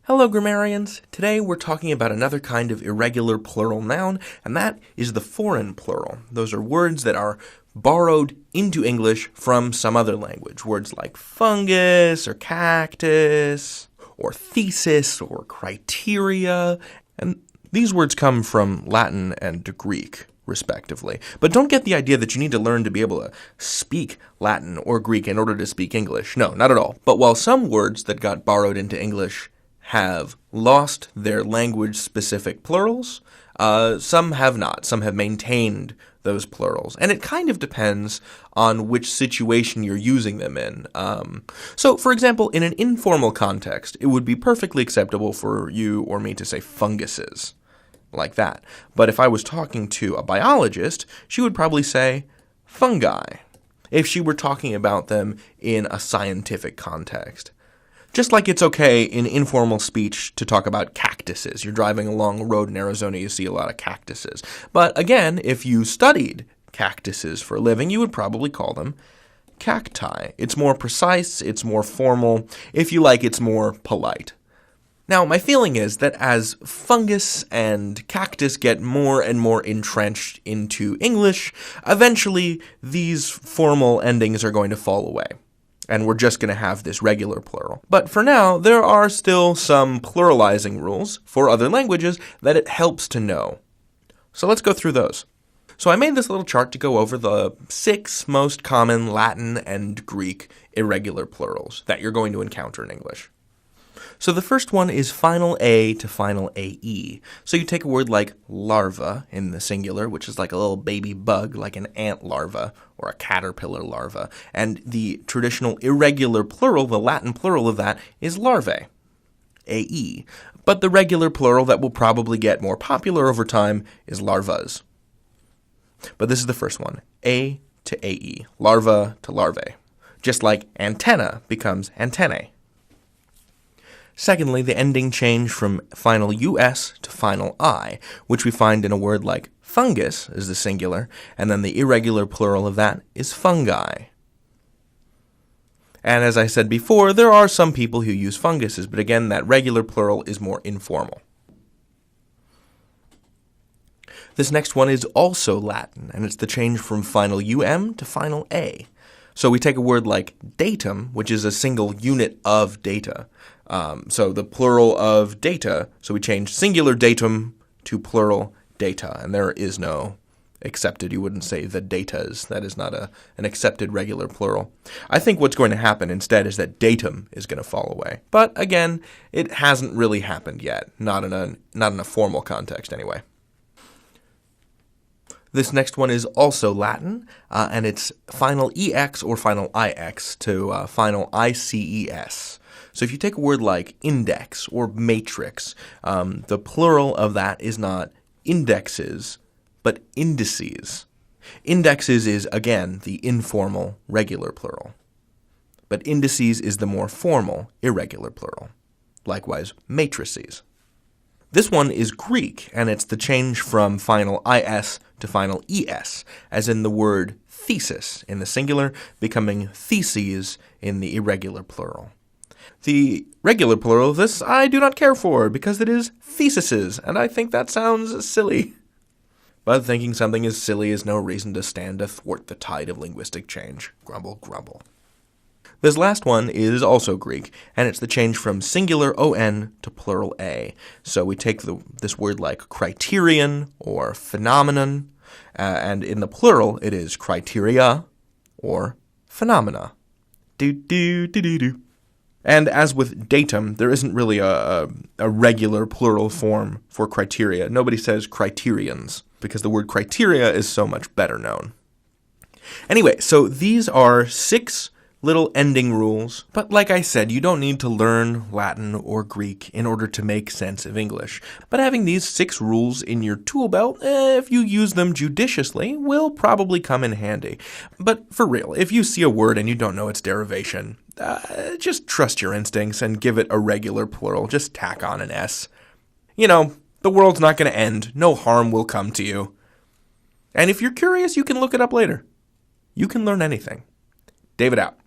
Hello, grammarians. Today we're talking about another kind of irregular plural noun, and that is the foreign plural. Those are words that are borrowed into English from some other language. Words like fungus or cactus or thesis or criteria. And these words come from Latin and Greek, respectively. But don't get the idea that you need to learn to be able to speak Latin or Greek in order to speak English. No, not at all. But while some words that got borrowed into English have lost their language-specific plurals, some have not. Some have maintained those plurals. And it kind of depends on which situation you're using them in. So, for example, in an informal context, it would be perfectly acceptable for you or me to say funguses, like that. But if I was talking to a biologist, she would probably say fungi, if she were talking about them in a scientific context. Just like it's okay in informal speech to talk about cactuses. You're driving along a road in Arizona, you see a lot of cactuses. But again, if you studied cactuses for a living, you would probably call them cacti. It's more precise, it's more formal. If you like, it's more polite. Now, my feeling is that as fungus and cactus get more and more entrenched into English, eventually these formal endings are going to fall away. And we're just going to have this regular plural. But for now, there are still some pluralizing rules for other languages that it helps to know. So let's go through those. So I made this little chart to go over the 6 most common Latin and Greek irregular plurals that you're going to encounter in English. So the first one is final A to final AE. So you take a word like larva in the singular, which is like a little baby bug, like an ant larva or a caterpillar larva. And the traditional irregular plural, the Latin plural of that, is larvae, AE. But the regular plural that will probably get more popular over time is larvas. But this is the first one, A to AE, larva to larvae. Just like antenna becomes antennae. Secondly, the ending changed from final US to final I, which we find in a word like fungus is the singular, and then the irregular plural of that is fungi. And as I said before, there are some people who use funguses, but again, that regular plural is more informal. This next one is also Latin, and it's the change from final UM to final A. So we take a word like datum, which is a single unit of data. So the plural of data, so we change singular datum to plural data, and there is no accepted. You wouldn't say the datas. That is not an accepted regular plural. I think what's going to happen instead is that datum is going to fall away. But again, it hasn't really happened yet, not in a formal context anyway. This next one is also Latin, and it's final EX or final IX to final ICES. So if you take a word like index or matrix, the plural of that is not indexes, but indices. Indexes is, again, the informal regular plural. But indices is the more formal irregular plural. Likewise, matrices. This one is Greek, and it's the change from final IS to final ES, as in the word thesis in the singular, becoming theses in the irregular plural. The regular plural of this I do not care for, because it is theses, and I think that sounds silly. But thinking something is silly is no reason to stand athwart the tide of linguistic change. Grumble, grumble. This last one is also Greek, and it's the change from singular on to plural a. So we take this word like criterion or phenomenon, and in the plural it is criteria or phenomena. Do. And as with datum, there isn't really a regular plural form for criteria. Nobody says criterions, because the word criteria is so much better known. Anyway, so these are 6 little ending rules, but like I said, you don't need to learn Latin or Greek in order to make sense of English. But having these 6 rules in your tool belt, if you use them judiciously, will probably come in handy. But for real, if you see a word and you don't know its derivation, just trust your instincts and give it a regular plural. Just tack on an S. You know, the world's not going to end. No harm will come to you. And if you're curious, you can look it up later. You can learn anything. David out.